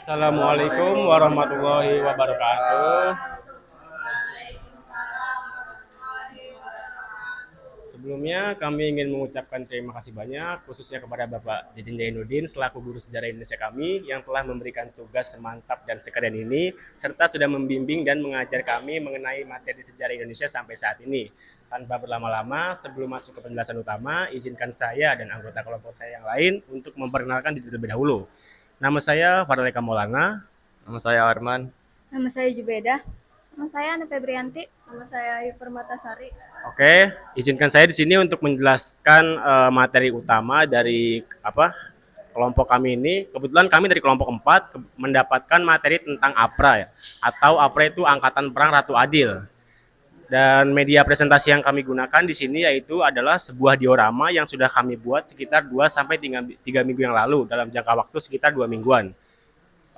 Assalamualaikum warahmatullahi wabarakatuh. Sebelumnya kami ingin mengucapkan terima kasih banyak khususnya kepada Bapak Jajin Jainuddin selaku Guru Sejarah Indonesia kami yang telah memberikan tugas semantap dan sekeren ini serta sudah membimbing dan mengajar kami mengenai materi sejarah Indonesia sampai saat ini. Tanpa berlama-lama, sebelum masuk ke penjelasan utama, izinkan saya dan anggota kelompok saya yang lain untuk memperkenalkan diri terlebih dahulu. Nama saya Fadleka Maulana. Nama saya Arman. Nama saya Jubeda. Nama saya Ane Febrianti. Nama saya Ayu Permatasari. Oke, izinkan saya di sini untuk menjelaskan materi utama dari kelompok kami ini. Kebetulan kami dari kelompok 4 mendapatkan materi tentang APRA ya, atau APRA itu Angkatan Perang Ratu Adil. Dan media presentasi yang kami gunakan di sini yaitu adalah sebuah diorama yang sudah kami buat sekitar 2 sampai 3 minggu yang lalu dalam jangka waktu sekitar 2 mingguan.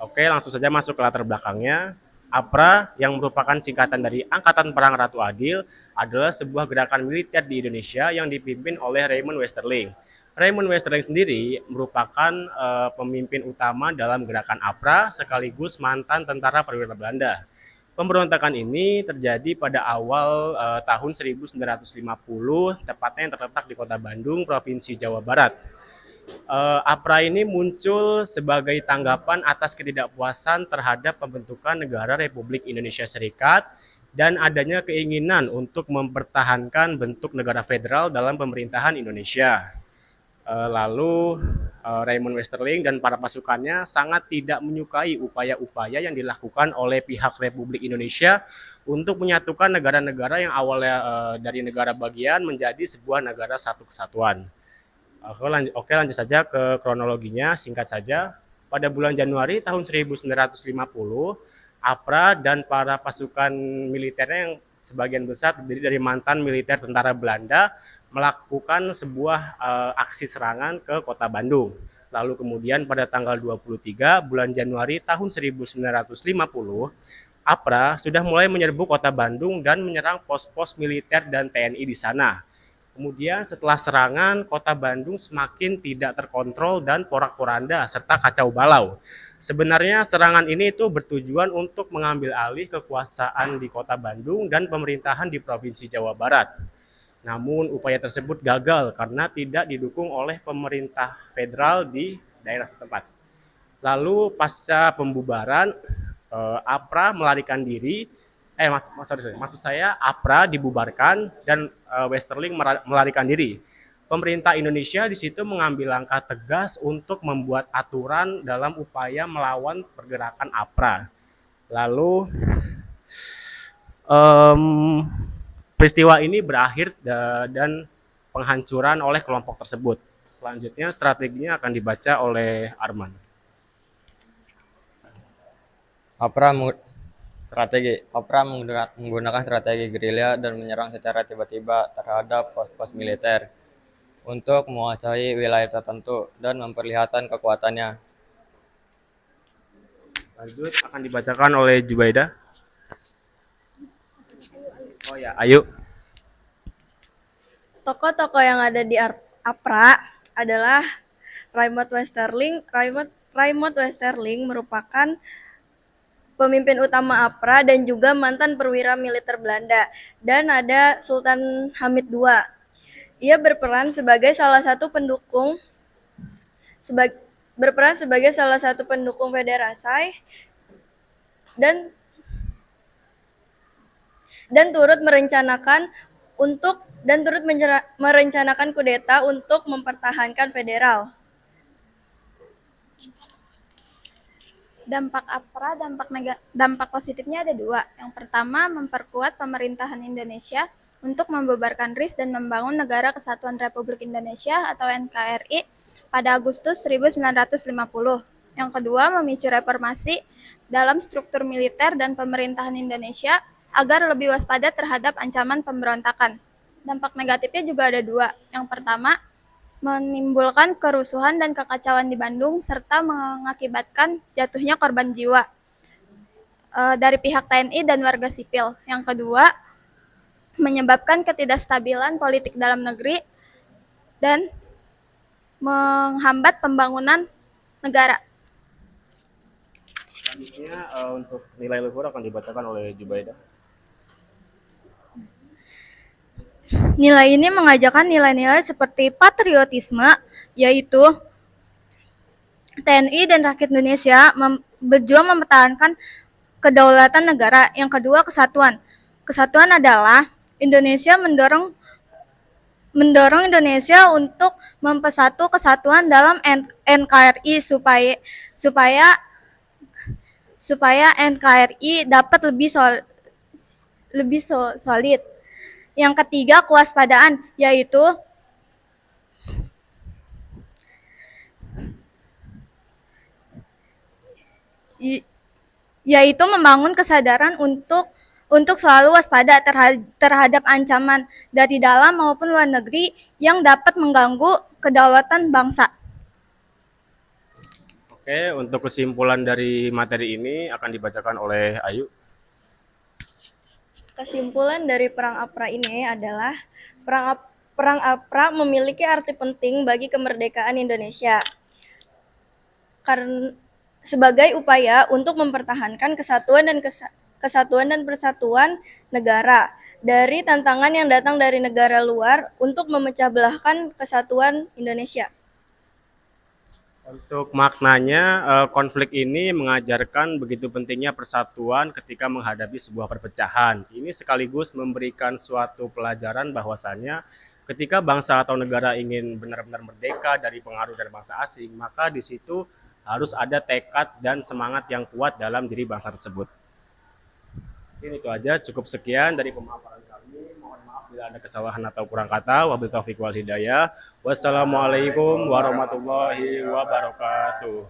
Oke, langsung saja masuk ke latar belakangnya. APRA yang merupakan singkatan dari Angkatan Perang Ratu Adil adalah sebuah gerakan militer di Indonesia yang dipimpin oleh Raymond Westerling. Raymond Westerling sendiri merupakan pemimpin utama dalam gerakan APRA sekaligus mantan tentara perwira Belanda. Pemberontakan ini terjadi pada awal tahun 1950, tepatnya yang terletak di Kota Bandung, Provinsi Jawa Barat. APRA ini muncul sebagai tanggapan atas ketidakpuasan terhadap pembentukan negara Republik Indonesia Serikat dan adanya keinginan untuk mempertahankan bentuk negara federal dalam pemerintahan Indonesia. Lalu Raymond Westerling dan para pasukannya sangat tidak menyukai upaya-upaya yang dilakukan oleh pihak Republik Indonesia untuk menyatukan negara-negara yang awalnya dari negara bagian menjadi sebuah negara satu kesatuan. Oke, lanjut saja ke kronologinya, singkat saja. Pada bulan Januari tahun 1950, APRA dan para pasukan militernya yang sebagian besar terdiri dari mantan militer tentara Belanda melakukan sebuah aksi serangan ke kota Bandung. Lalu kemudian pada tanggal 23 bulan Januari tahun 1950, APRA sudah mulai menyerbu kota Bandung dan menyerang pos-pos militer dan TNI di sana. Kemudian setelah serangan, kota Bandung semakin tidak terkontrol dan porak-poranda serta kacau balau. Sebenarnya serangan ini itu bertujuan untuk mengambil alih kekuasaan di kota Bandung dan pemerintahan di Provinsi Jawa Barat. Namun upaya tersebut gagal karena tidak didukung oleh pemerintah federal di daerah setempat. Lalu pasca pembubaran, APRA melarikan diri, maksud saya APRA dibubarkan dan Westerling melarikan diri. Pemerintah Indonesia di situ mengambil langkah tegas untuk membuat aturan dalam upaya melawan pergerakan APRA. Lalu um, peristiwa ini berakhir dan penghancuran oleh kelompok tersebut. Selanjutnya strateginya akan dibaca oleh Arman. APRA menggunakan strategi gerilya dan menyerang secara tiba-tiba terhadap pos-pos militer untuk menguasai wilayah tertentu dan memperlihatkan kekuatannya. Lanjut akan dibacakan oleh Jubaida. Oh ya, ayo. Tokoh-tokoh yang ada di APRA adalah Raymond Westerling. Raymond Westerling merupakan pemimpin utama APRA dan juga mantan perwira militer Belanda. Dan ada Sultan Hamid II. Ia berperan sebagai salah satu pendukung federasi dan merencanakan kudeta untuk mempertahankan federal. Dampak APRA, dampak positifnya ada dua. Yang pertama, memperkuat pemerintahan Indonesia untuk membubarkan RIS dan membangun Negara Kesatuan Republik Indonesia atau NKRI pada Agustus 1950. Yang kedua, memicu reformasi dalam struktur militer dan pemerintahan Indonesia agar lebih waspada terhadap ancaman pemberontakan. Dampak negatifnya juga ada dua. Yang pertama, menimbulkan kerusuhan dan kekacauan di Bandung serta mengakibatkan jatuhnya korban jiwa dari pihak TNI dan warga sipil. Yang kedua, menyebabkan ketidakstabilan politik dalam negeri dan menghambat pembangunan negara. Selanjutnya untuk nilai luhur akan dibacakan oleh Jubaidah. Nilai ini mengajarkan nilai-nilai seperti patriotisme, yaitu TNI dan rakyat Indonesia berjuang mempertahankan kedaulatan negara. Yang kedua, kesatuan. Kesatuan adalah Indonesia mendorong Indonesia untuk mempersatu kesatuan dalam NKRI supaya NKRI dapat lebih solid. Yang ketiga, kewaspadaan, yaitu membangun kesadaran untuk selalu waspada terhadap ancaman dari dalam maupun luar negeri yang dapat mengganggu kedaulatan bangsa. Oke, untuk kesimpulan dari materi ini akan dibacakan oleh Ayu. Kesimpulan dari Perang APRA ini adalah Perang APRA memiliki arti penting bagi kemerdekaan Indonesia karena sebagai upaya untuk mempertahankan kesatuan dan persatuan negara dari tantangan yang datang dari negara luar untuk memecah belahkan kesatuan Indonesia. Untuk maknanya, konflik ini mengajarkan begitu pentingnya persatuan ketika menghadapi sebuah perpecahan. Ini sekaligus memberikan suatu pelajaran bahwasannya ketika bangsa atau negara ingin benar-benar merdeka dari pengaruh dari bangsa asing, maka di situ harus ada tekad dan semangat yang kuat dalam diri bangsa tersebut. Mungkin itu aja, cukup sekian dari pemaparan kami. Mohon maaf bila ada kesalahan atau kurang kata. Wabillahi taufiq wal hidayah. Wassalamualaikum warahmatullahi wabarakatuh.